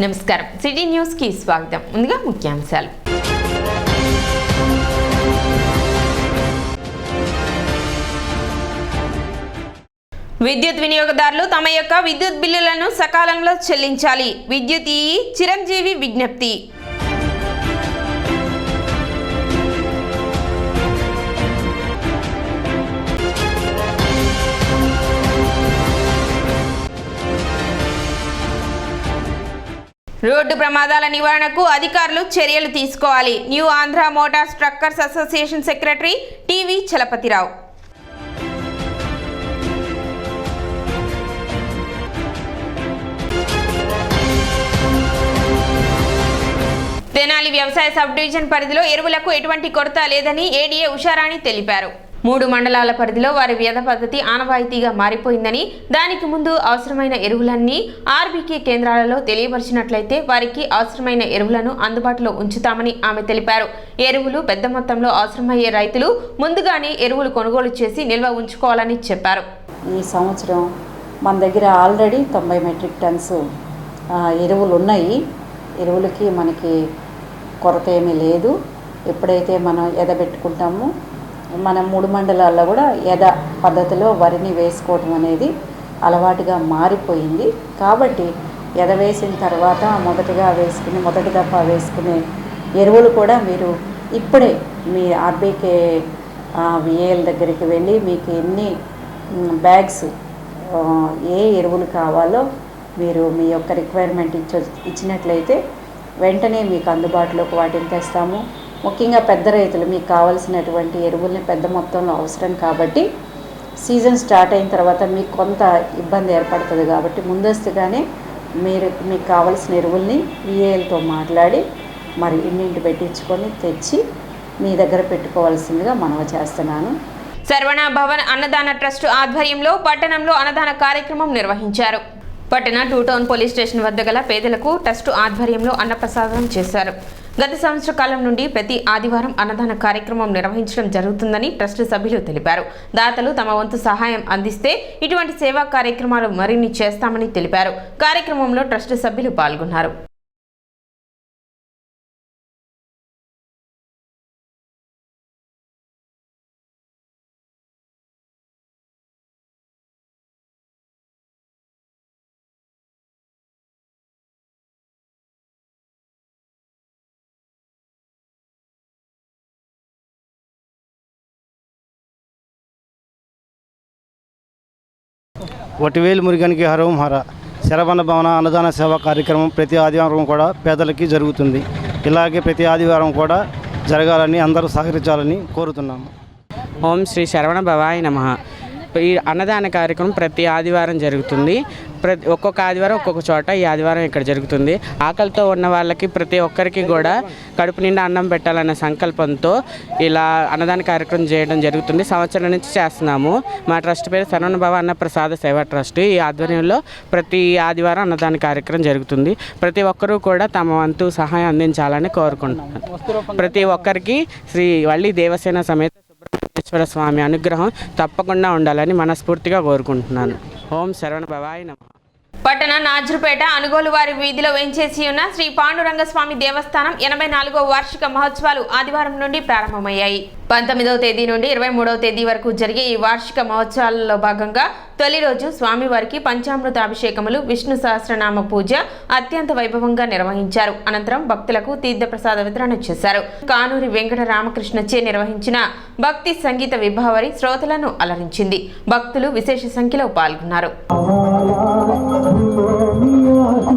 నమస్కారం city news కి స్వాగతం. ముందుగా ముఖ్యాంశాలు. విద్యుత్ వినియోగదారులు తమ యొక్క విద్యుత్ బిల్లులను సకాలంలో చెల్లించాలి. విద్యుత్ ఈ చిరంజీవి విజ్ఞప్తి. రోడ్డు ప్రమాదాల నివారణకు అధికారులు చర్యలు తీసుకోవాలి. New Andhra motors truckers association secretary TV Chalapathirao. Tenali వ్యవసాయ సబ్ డివిజన్ పరిధిలో ఎరువులకు ఎటువంటి కొరత లేదని ఏడీఏ ఉషారాణి తెలిపారు. 3 మండలాల పరిధిలో వారి వ్యధ పద్ధతి ఆనవాయితీగా మారిపోయిందని, దానికి ముందు అవసరమైన ఎరువులన్నీ ఆర్బీకే కేంద్రాలలో తెలియపరిచినట్లయితే వారికి అవసరమైన ఎరువులను అందుబాటులో ఉంచుతామని ఆమె తెలిపారు. ఎరువులు పెద్ద మొత్తంలో అవసరమయ్యే రైతులు ముందుగానే ఎరువులు కొనుగోలు చేసి నిల్వ ఉంచుకోవాలని చెప్పారు. ఈ సంవత్సరం మన దగ్గర ఆల్రెడీ 90 మెట్రిక్ టన్స్ ఎరువులు ఉన్నాయి. ఎరువులకి మనకి కొరత ఏమీ లేదు. ఎప్పుడైతే మనం ఎదబెట్టుకుంటామో మన 3 మండలాల్లో కూడా పద్ధతిలో వరిని వేసుకోవటం అనేది అలవాటుగా మారిపోయింది. కాబట్టి వేసిన తర్వాత మొదటి దఫా వేసుకునే ఎరువులు కూడా మీరు ఇప్పుడే మీ ఆర్బీకే విఏఎల్ దగ్గరికి వెళ్ళి మీకు ఎన్ని బ్యాగ్స్ ఏ ఎరువులు కావాలో మీరు మీ యొక్క రిక్వైర్మెంట్ ఇచ్చినట్లయితే వెంటనే మీకు అందుబాటులోకి వాటిని తెస్తాము. ముఖ్యంగా పెద్ద రైతులు మీకు కావాల్సినటువంటి ఎరువుల్ని పెద్ద మొత్తంలో అవసరం కాబట్టి సీజన్ స్టార్ట్ అయిన తర్వాత మీకు కొంత ఇబ్బంది ఏర్పడుతుంది. కాబట్టి ముందస్తుగానే మీకు కావాల్సిన ఎరువుల్ని విఏఎల్తో మాట్లాడి మరి ఇంటింటి పెట్టించుకొని తెచ్చి మీ దగ్గర పెట్టుకోవాల్సిందిగా మనవి చేస్తున్నాను. శరవణ భవన్ అన్నదాన ట్రస్ట్ ఆధ్వర్యంలో పట్టణంలో అన్నదాన కార్యక్రమం నిర్వహించారు. పట్టణ 2 టౌన్ పోలీస్ స్టేషన్ వద్ద గల పేదలకు ట్రస్ట్ ఆధ్వర్యంలో అన్నప్రసాదం చేశారు. గత సంవత్సర కాలం నుండి ప్రతి ఆదివారం అన్నదాన కార్యక్రమం నిర్వహించడం జరుగుతుందని ట్రస్ట్ సభ్యులు తెలిపారు. దాతలు తమ వంతు సహాయం అందిస్తే ఇటువంటి సేవా కార్యక్రమాలు మరిన్ని చేస్తామని తెలిపారు. కార్యక్రమంలో ట్రస్ట్ సభ్యులు పాల్గొన్నారు. వటివేలు మురుగనికి హరం హర శరవణ భవన అన్నదాన సేవా కార్యక్రమం ప్రతి ఆదివారం కూడా పేదలకి జరుగుతుంది. ఇలాగే ప్రతి ఆదివారం కూడా జరగాలని అందరూ సహకరించాలని కోరుతున్నాము. ఓం శ్రీ శరవణ భవాయ నమః. ఈ అన్నదాన కార్యక్రమం ప్రతి ఆదివారం జరుగుతుంది. ఒక్కొక్క ఆదివారం ఒక్కొక్క చోట ఈ ఆదివారం ఇక్కడ జరుగుతుంది. ఆకలితో ఉన్న వాళ్ళకి ప్రతి ఒక్కరికి కూడా కడుపు నిండా అన్నం పెట్టాలనే సంకల్పంతో ఇలా అన్నదాన కార్యక్రమం చేయడం జరుగుతుంది. సంవత్సరం నుంచి చేస్తున్నాము. మా ట్రస్ట్ పేరు శరవణ భవ అన్న ప్రసాద సేవా ట్రస్ట్. ఈ ఆధ్వర్యంలో ప్రతి ఆదివారం అన్నదాన కార్యక్రమం జరుగుతుంది. ప్రతి ఒక్కరూ కూడా తమ వంతు సహాయం అందించాలని కోరుకుంటున్నాను. ప్రతి ఒక్కరికి శ్రీ వల్లి దేవసేన సమేత సుబ్రహ్మణ్యేశ్వర స్వామి అనుగ్రహం తప్పకుండా ఉండాలని మనస్ఫూర్తిగా కోరుకుంటున్నాను. ఓం శరవణ భవాయ నమః. పట్టణ నాజురుపేట అనుగోలు వారి వీధిలో వేంచేసి ఉన్న శ్రీ పాండురంగస్వామి దేవస్థానం 84వ వార్షిక మహోత్సవాలు ఆదివారం నుండి ప్రారంభమయ్యాయి. 19వ తేదీ నుండి 23వ తేదీ వరకు జరిగే ఈ వార్షిక మహోత్సవాలలో భాగంగా తొలి రోజు స్వామివారికి పంచామృత అభిషేకములు, విష్ణు సహస్రనామ పూజ అత్యంత వైభవంగా నిర్వహించారు. అనంతరం భక్తులకు తీర్థప్రసాద వితరణ చేశారు. కానూరి వెంకట రామకృష్ణచే నిర్వహించిన భక్తి సంగీత విభావరి శ్రోతలను అలరించింది. భక్తులు విశేష సంఖ్యలో పాల్గొన్నారు. మంగళం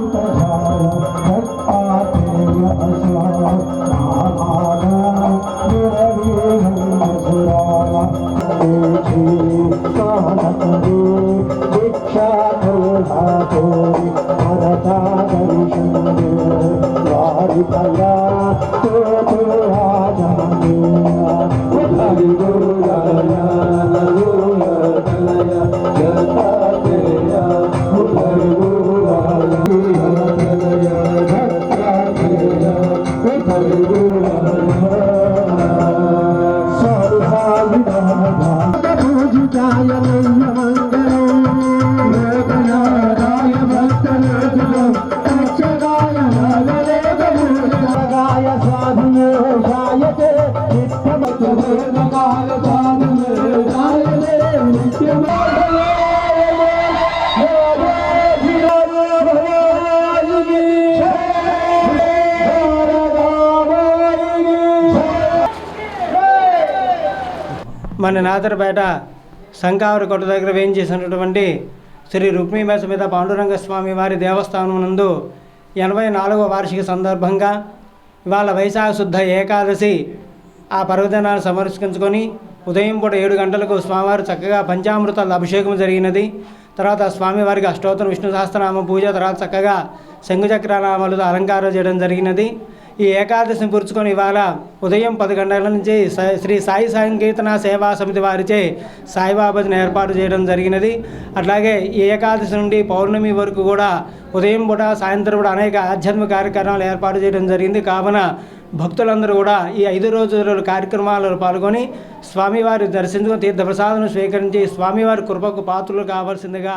మన నాదరపేట సంకావరి కొట్ట దగ్గర వేయించేసినటువంటి శ్రీ రుక్మిణీ సమేత పాండురంగ స్వామి వారి దేవస్థానం నందు 84వ వార్షిక సందర్భంగా ఇవాళ వైశాఖ శుద్ధ ఏకాదశి ఆ పర్వదినాన్ని సమర్పించుకొని ఉదయం పూట 7 గంటలకు స్వామివారు చక్కగా పంచామృతాల అభిషేకం జరిగినది. తర్వాత స్వామివారికి అష్టోత్తర విష్ణు సహస్రనామ పూజ, తర్వాత చక్కగా శంఖచక్రనామాలతో అలంకారం చేయడం జరిగినది. ఈ ఏకాదశిని పురుచుకొని ఇవాళ ఉదయం 10 గంటల నుంచి శ్రీ సాయి సంకీర్తన సేవా సమితి వారిచే సాయిబాబాని ఏర్పాటు చేయడం జరిగినది. అట్లాగే ఈ ఏకాదశి నుండి పౌర్ణమి వరకు కూడా ఉదయం పూట సాయంత్రం కూడా అనేక ఆధ్యాత్మిక కార్యక్రమాలు ఏర్పాటు చేయడం జరిగింది. కావున భక్తులందరూ కూడా ఈ 5 రోజుల కార్యక్రమాలలో పాల్గొని స్వామివారి దర్శించుకొని తీర్థప్రసాదం స్వీకరించి స్వామివారి కృపకు పాత్రలు కావాల్సిందిగా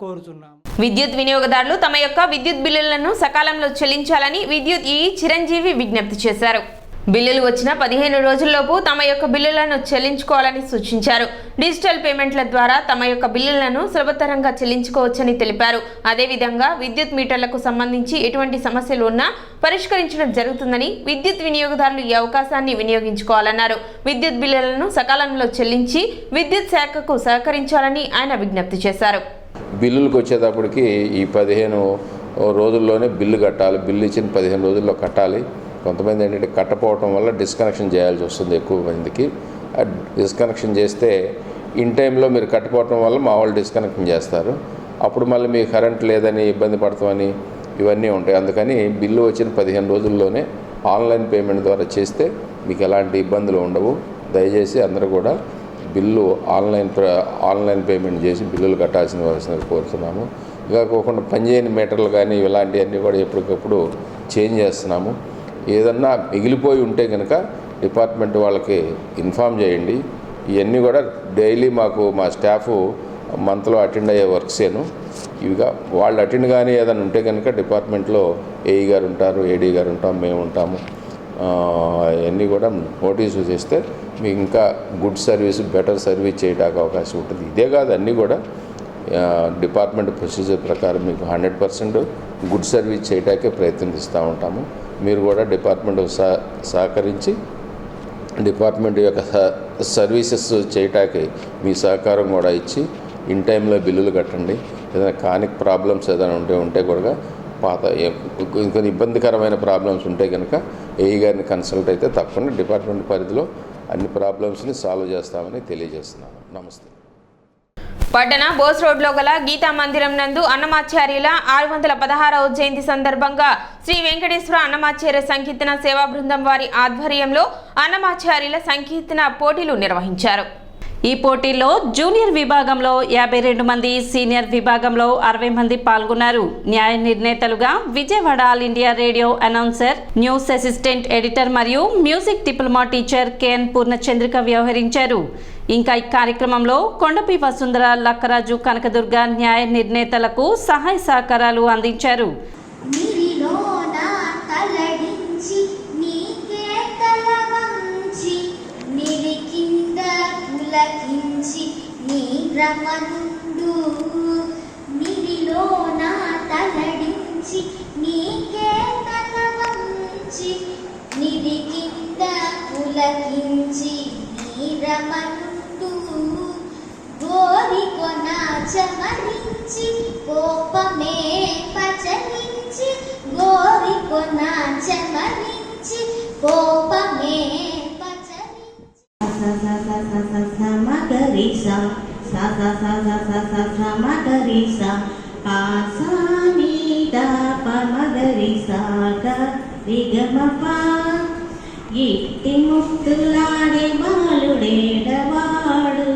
కోరుచున్నాం. విద్యుత్ వినియోగదారులు తమ యొక్క విద్యుత్ బిల్లులను సకాలంలో చెల్లించాలని విద్యుత్ ఈ చిరంజీవి విజ్ఞప్తి చేశారు. బిల్లులు వచ్చిన 15 రోజుల్లోపు తమ యొక్క బిల్లులను చెల్లించుకోవాలని సూచించారు. డిజిటల్ పేమెంట్ల ద్వారా తమ యొక్క బిల్లులను సులభతరంగా చెల్లించుకోవచ్చని తెలిపారు. అదేవిధంగా విద్యుత్ మీటర్లకు సంబంధించి ఎటువంటి సమస్యలు ఉన్నా పరిష్కరించడం జరుగుతుందని విద్యుత్ వినియోగదారులు ఈ అవకాశాన్ని వినియోగించుకోవాలన్నారు. విద్యుత్ బిల్లులను సకాలంలో చెల్లించి విద్యుత్ శాఖకు సహకరించాలని ఆయన విజ్ఞప్తి చేశారు. బిల్లులకు వచ్చేటప్పటికి ఈ 15 రోజుల్లోనే బిల్లు కట్టాలి. బిల్లు ఇచ్చిన 15 రోజుల్లో కట్టాలి. కొంతమంది ఏంటంటే కట్టపోవటం వల్ల డిస్కనెక్షన్ చేయాల్సి వస్తుంది. ఎక్కువ మందికి డిస్కనెక్షన్ చేస్తే ఇన్ టైంలో మీరు కట్టపోవటం వల్ల మా వాళ్ళు డిస్కనెక్షన్ చేస్తారు. అప్పుడు మళ్ళీ మీకు కరెంట్ లేదని ఇబ్బంది పడతామని ఇవన్నీ ఉంటాయి. అందుకని బిల్లు వచ్చిన 15 రోజుల్లోనే ఆన్లైన్ పేమెంట్ ద్వారా చేస్తే మీకు ఎలాంటి ఇబ్బందులు ఉండవు. దయచేసి అందరూ కూడా బిల్లు ఆన్లైన్ పేమెంట్ చేసి బిల్లులు కట్టాల్సిన కోరుతున్నాము. ఇలా కాకుండా పనిచేయని మీటర్లు కానీ ఇలాంటివన్నీ కూడా ఎప్పటికప్పుడు చేంజ్ చేస్తున్నాము. ఏదన్నా మిగిలిపోయి ఉంటే కనుక డిపార్ట్మెంట్ వాళ్ళకి ఇన్ఫామ్ చేయండి. ఇవన్నీ కూడా డైలీ మా స్టాఫ్ మంత్లో అటెండ్ అయ్యే వర్క్సేను. ఇవిగా వాళ్ళు అటెండ్ కానీ ఏదైనా ఉంటే కనుక డిపార్ట్మెంట్లో ఏఈ గారు ఉంటారు, ఏడీ గారు ఉంటాం, మేము ఉంటాము. అవన్నీ కూడా నోటీసు చేస్తే మీకు ఇంకా గుడ్ సర్వీస్, బెటర్ సర్వీస్ చేయడానికి అవకాశం ఉంటుంది. ఇదే కాదు, అన్నీ కూడా డిపార్ట్మెంట్ ప్రొసీజర్ ప్రకారం మీకు 100% గుడ్ సర్వీస్ చేయడానికే ప్రయత్నిస్తూ ఉంటాము. మీరు కూడా డిపార్ట్మెంట్ సహకరించి డిపార్ట్మెంట్ యొక్క సర్వీసెస్ చేయటానికి మీ సహకారం కూడా ఇచ్చి ఇన్ టైంలో బిల్లులు కట్టండి. ఏదైనా కానిక్ ప్రాబ్లమ్స్ ఏదైనా ఉంటే కూడా ఇంకొన్ని ఇబ్బందికరమైన ప్రాబ్లమ్స్ ఉంటే కనుక ఏఈ గారిని కన్సల్ట్ అయితే తప్పకుండా డిపార్ట్మెంట్ పరిధిలో అన్ని ప్రాబ్లమ్స్ని సాల్వ్ చేస్తామని తెలియజేస్తున్నాను. నమస్తే. పట్టణ బోస్ రోడ్లో గల గీతా మందిరం నందు అన్నమాచార్యుల 616వ జయంతి సందర్భంగా శ్రీ వెంకటేశ్వర అన్నమాచార్య సంకీర్తన సేవా బృందం వారి ఆధ్వర్యంలో అన్నమాచార్యుల సంకీర్తన పోటీలు నిర్వహించారు. ఈ పోటీల్లో జూనియర్ విభాగంలో 52 మంది, సీనియర్ విభాగంలో 60 మంది పాల్గొన్నారు. న్యాయ నిర్ణేతలుగా Vijayawada All India Radio announcer, news assistant editor మరియు music diploma teacher K N Purnachandrika వ్యవహరించారు. ఇంకా ఈ కార్యక్రమంలో కొండపి వసుంధర, లక్కరాజు, కనకదుర్గ న్యాయ నిర్ణేతలకు సహాయ సహకారాలు అందించారు. రమణుడు నిరిలోన తలడించి నీకే తలవంచి నిరి కింద పులకించి నీ రమణుడు గోరికొన చమరించి కోపమే పచరించి గోరికొన చమరించి కోపమే మగరిసా సా సా సా సా సా సా సా మగరిసా పా సా నీ దా ప మగరిసా గ రి గ మ ప ఇట్టి ముత్తులాడే బాలుడేడవాడు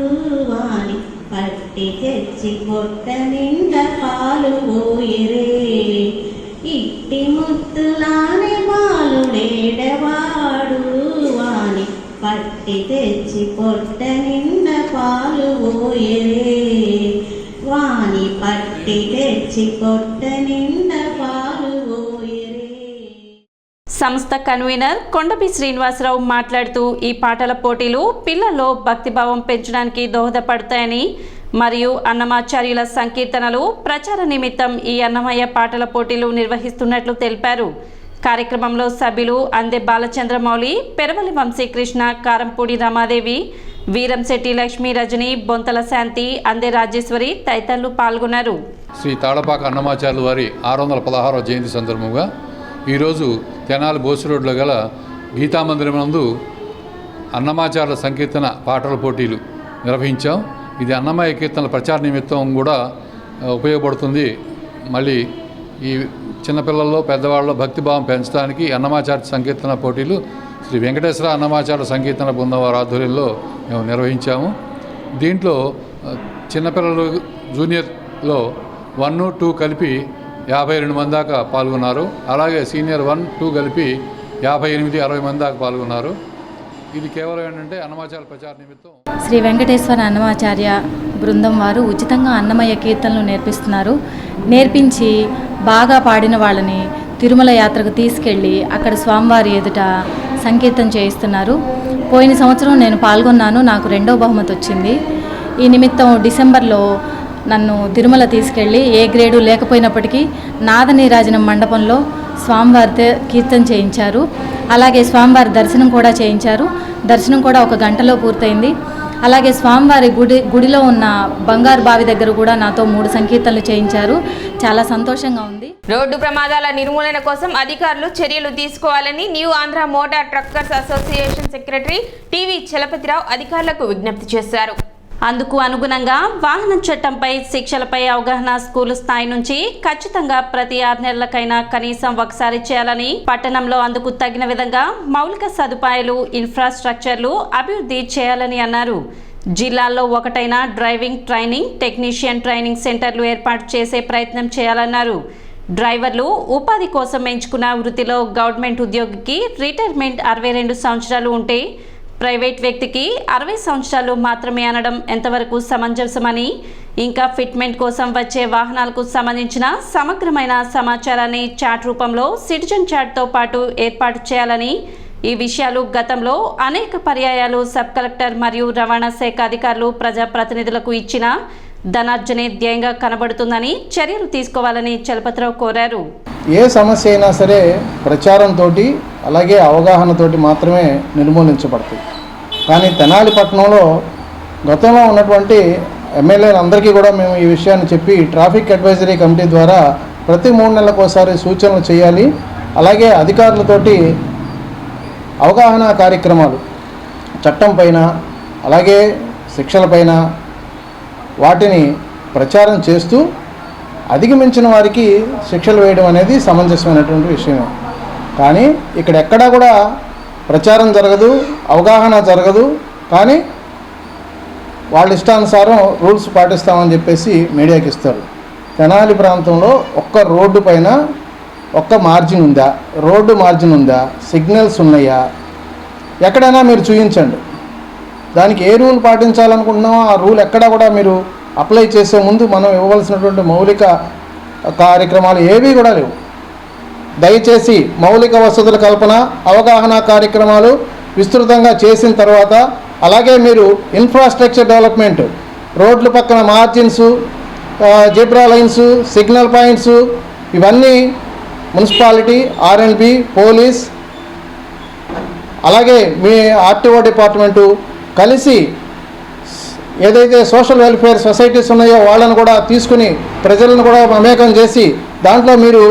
వాని పట్టి తెచ్చి పొట్ట నిండా పాలు పోయిరే. ఇట్టి ముత్తులాడే బాలుడేడవాడు వాని పట్టి తెచ్చి పొట్ట నిండా పాలు పోయరే. వాని పట్టి తెచ్చి పొట్ట నిండా పాలు పోయరే. సంస్థ కన్వీనర్ కొండపి శ్రీనివాసరావు మాట్లాడుతూ ఈ పాటల పోటీలు పిల్లల్లో భక్తిభావం పెంచడానికి దోహదపడతాయని మరియు అన్నమాచార్యుల సంకీర్తనలు ప్రచార నిమిత్తం ఈ అన్నమయ్య పాటల పోటీలు నిర్వహిస్తున్నట్లు తెలిపారు. కార్యక్రమంలో సభ్యులు అందె బాలచంద్రమౌళి, పెరవలి వంశీకృష్ణ, కారంపూడి రమాదేవి, వీరంశెట్టి లక్ష్మీ రజని, బొంతల శాంతి, అందే రాజేశ్వరి తదితరులు పాల్గొన్నారు. శ్రీ తాళపాక అన్నమాచార్యుల వారి 616వ జయంతి సందర్భంగా ఈరోజు తెనాలి బోసు రోడ్లో గల గీతామందిరం నందు అన్నమాచార్యుల సంకీర్తన పాటల పోటీలు నిర్వహించాం. ఇది అన్నమయ్య కీర్తనల ప్రచార నిమిత్తం కూడా ఉపయోగపడుతుంది. మళ్ళీ ఈ చిన్నపిల్లల్లో పెద్దవాళ్ళలో భక్తిభావం పెంచడానికి అన్నమాచార్య సంకీర్తన పోటీలు శ్రీ వెంకటేశ్వర అన్నమాచార్య సంకీర్తన బృందం వారి ఆధ్వర్యంలో మేము నిర్వహించాము. దీంట్లో చిన్నపిల్లలు జూనియర్లో 1, 2 కలిపి 52 మంది దాకా పాల్గొన్నారు. అలాగే సీనియర్ 1, 2 కలిపి 58, 60 మంది దాకా పాల్గొన్నారు. ఇది కేవలం ఏంటంటే అన్నమాచార్య ప్రచార నిమిత్తం. శ్రీ వెంకటేశ్వర అన్నమాచార్య బృందం వారు ఉచితంగా అన్నమయ్య కీర్తనలు నేర్పిస్తున్నారు. నేర్పించి బాగా పాడిన వాళ్ళని తిరుమల యాత్రకు తీసుకెళ్ళి అక్కడ స్వామివారి ఎదుట సంకీర్తన చేయిస్తున్నారు. పోయిన సంవత్సరం నేను పాల్గొన్నాను, నాకు 2వ బహుమతి వచ్చింది. ఈ నిమిత్తం డిసెంబర్లో నన్ను తిరుమల తీసుకెళ్ళి ఏ గ్రేడు లేకపోయినప్పటికీ నాదనీరాజనం మండపంలో స్వామివారితో కీర్తన చేయించారు. అలాగే స్వామివారి దర్శనం కూడా చేయించారు. దర్శనం కూడా 1 గంటలో పూర్తయింది. అలాగే స్వామివారి గుడిలో ఉన్న బంగారు బావి దగ్గర కూడా నాతో 3 సంకీర్తనలు చేయించారు. చాలా సంతోషంగా ఉంది. రోడ్డు ప్రమాదాల నిర్మూలన కోసం అధికారులు చర్యలు తీసుకోవాలని new Andhra motor truckers association secretary TV Chalapathirao అధికారులకు విజ్ఞప్తి చేశారు. అందుకు అనుగుణంగా వాహనం చట్టంపై శిక్షలపై అవగాహన స్కూలు స్థాయి నుంచి ఖచ్చితంగా ప్రతి 6 నెలలకైనా కనీసం ఒకసారి చేయాలని, పట్టణంలో అందుకు తగిన విధంగా మౌలిక సదుపాయాలు, ఇన్ఫ్రాస్ట్రక్చర్లు అభివృద్ధి చేయాలని అన్నారు. జిల్లాల్లో ఒకటైన డ్రైవింగ్ ట్రైనింగ్, టెక్నీషియన్ ట్రైనింగ్ సెంటర్లు ఏర్పాటు చేసే ప్రయత్నం చేయాలన్నారు. డ్రైవర్లు ఉపాధి కోసం ఎంచుకున్న వృత్తిలో గవర్నమెంట్ ఉద్యోగికి రిటైర్మెంట్ 62 సంవత్సరాలు ఉంటే ప్రైవేట్ వ్యక్తికి 60 సంవత్సరాలు మాత్రమే అనడం ఎంతవరకు సమంజసమని, ఇంకా ఫిట్మెంట్ కోసం వచ్చే వాహనాలకు సంబంధించిన సమగ్రమైన సమాచారాన్ని చాట్ రూపంలో సిటిజన్ చాట్తో పాటు ఏర్పాటు చేయాలని, ఈ విషయాలు గతంలో అనేక పర్యాయాలు సబ్ కలెక్టర్ మరియు రవాణా శాఖ అధికారులు ప్రజాప్రతినిధులకు ఇచ్చిన ధనార్జనే ధ్యేయంగా కనబడుతుందని చర్యలు తీసుకోవాలని చలపతిరావు కోరారు. ఏ సమస్య అయినా సరే ప్రచారంతో అలాగే అవగాహనతోటి మాత్రమే నిర్మూలించబడతాయి. కానీ తెనాలి పట్టణంలో గతంలో ఉన్నటువంటి ఎమ్మెల్యేలందరికీ కూడా మేము ఈ విషయాన్ని చెప్పి ట్రాఫిక్ అడ్వైజరీ కమిటీ ద్వారా ప్రతి 3 నెలలకు ఒకసారి సూచనలు చేయాలి. అలాగే అధికారులతోటి అవగాహన కార్యక్రమాలు చట్టం పైన అలాగే శిక్షల పైన వాటిని ప్రచారం చేస్తూ అధిగమించిన వారికి శిక్షలు వేయడం అనేది సమంజసమైనటువంటి విషయం. కానీ ఇక్కడ ఎక్కడా కూడా ప్రచారం జరగదు, అవగాహన జరగదు. కానీ వాళ్ళ ఇష్టానుసారం రూల్స్ పాటిస్తామని చెప్పేసి మీడియాకి ఇస్తారు. తెనాలి ప్రాంతంలో ఒక్క రోడ్డు పైన ఒక్క మార్జిన్ ఉందా, రోడ్డు మార్జిన్ ఉందా, సిగ్నల్స్ ఉన్నాయా, ఎక్కడైనా మీరు చూపించండి. దానికి ఏ రూల్ పాటించాలనుకుంటున్నామో ఆ రూల్ ఎక్కడా కూడా మీరు అప్లై చేసే ముందు మనం ఇవ్వవలసినటువంటి మౌలిక కార్యక్రమాలు ఏవీ కూడా లేవు. దయచేసి మౌలిక వసతుల కల్పన, అవగాహన కార్యక్రమాలు విస్తృతంగా చేసిన తర్వాత అలాగే మీరు ఇన్ఫ్రాస్ట్రక్చర్ డెవలప్మెంట్, రోడ్ల పక్కన margins, zebra lines, signal points ఇవన్నీ మున్సిపాలిటీ, ఆర్ఎండ్బి, పోలీస్ అలాగే మీ ఆర్టీఓ డిపార్ట్మెంటు కలిసి ఏదైతే సోషల్ వెల్ఫేర్ సొసైటీస్ ఉన్నాయో వాళ్ళను కూడా తీసుకుని ప్రజలను కూడా మమేకం చేసి దాంట్లో మీరు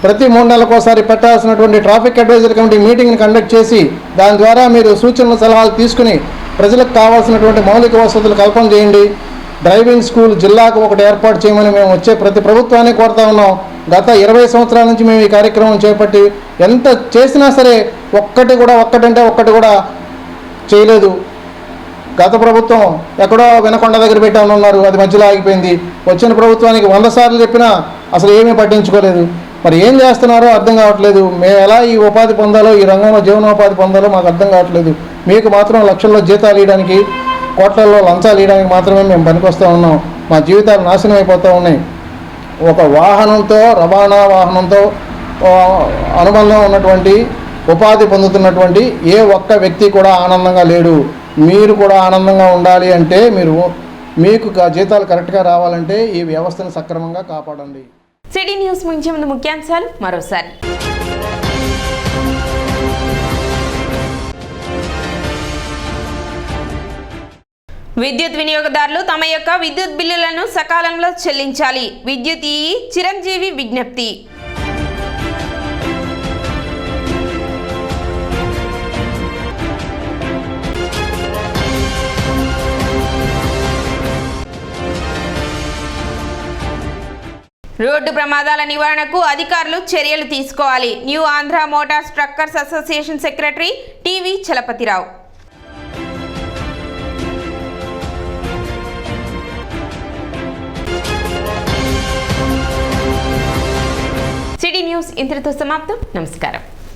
ప్రతి 3 నెలలకు ఒకసారి పెట్టాల్సినటువంటి ట్రాఫిక్ అడ్వైజరీ కమిటీ మీటింగ్ని కండక్ట్ చేసి దాని ద్వారా మీరు సూచనలు సలహాలు తీసుకుని ప్రజలకు కావాల్సినటువంటి మౌలిక వసతులు కల్పన చేయండి. డ్రైవింగ్ స్కూల్ జిల్లాకు ఒకటి ఏర్పాటు చేయమని మేము వచ్చే ప్రతి ప్రభుత్వాన్ని కోరుతా ఉన్నాం. గత 20 సంవత్సరాల నుంచి మేము ఈ కార్యక్రమం చేపట్టి ఎంత చేసినా సరే ఒక్కటి కూడా చేయలేదు. గత ప్రభుత్వం ఎక్కడో వినకొండ దగ్గర పెట్టామన్నారు, అది మధ్యలో ఆగిపోయింది. వచ్చిన ప్రభుత్వానికి 100 సార్లు చెప్పినా అసలు ఏమీ పట్టించుకోలేదు. మరి ఏం చేస్తున్నారో అర్థం కావట్లేదు. మేము ఎలా ఈ ఉపాధి పొందాలో, ఈ రంగంలో జీవనోపాధి పొందాలో మాకు అర్థం కావట్లేదు. మీకు మాత్రం లక్షల్లో జీతాలు ఇవ్వడానికి, కోట్లలో లంచాలు ఇవ్వడానికి మాత్రమే మేము పనికొస్తూ ఉన్నాం. మా జీవితాలు నాశనం అయిపోతూ ఉన్నాయి. ఒక వాహనంతో, రవాణా వాహనంతో అనుబంధం ఉన్నటువంటి, ఉపాధి పొందుతున్నటువంటి ఏ ఒక్క వ్యక్తి కూడా ఆనందంగా లేడు. మీరు కూడా ఆనందంగా ఉండాలి అంటే మీకు జీతాలు కరెక్ట్గా రావాలంటే ఈ వ్యవస్థను సక్రమంగా కాపాడండి. సిటీ న్యూస్ ముంచే ముందు ముఖ్యాంశాలు మరోసారి. విద్యుత్ వినియోగదారులు తమ యొక్క విద్యుత్ బిల్లులను సకాలంలో చెల్లించాలి. విద్యుత్ ఈఈ చిరంజీవి విజ్ఞప్తి. రోడ్డు ప్రమాదాల నివారణకు అధికారులు చర్యలు తీసుకోవాలి. New Andhra motors truckers association secretary TV Chalapathirao. City news ఇంతటితో సమాప్తం. నమస్కారం.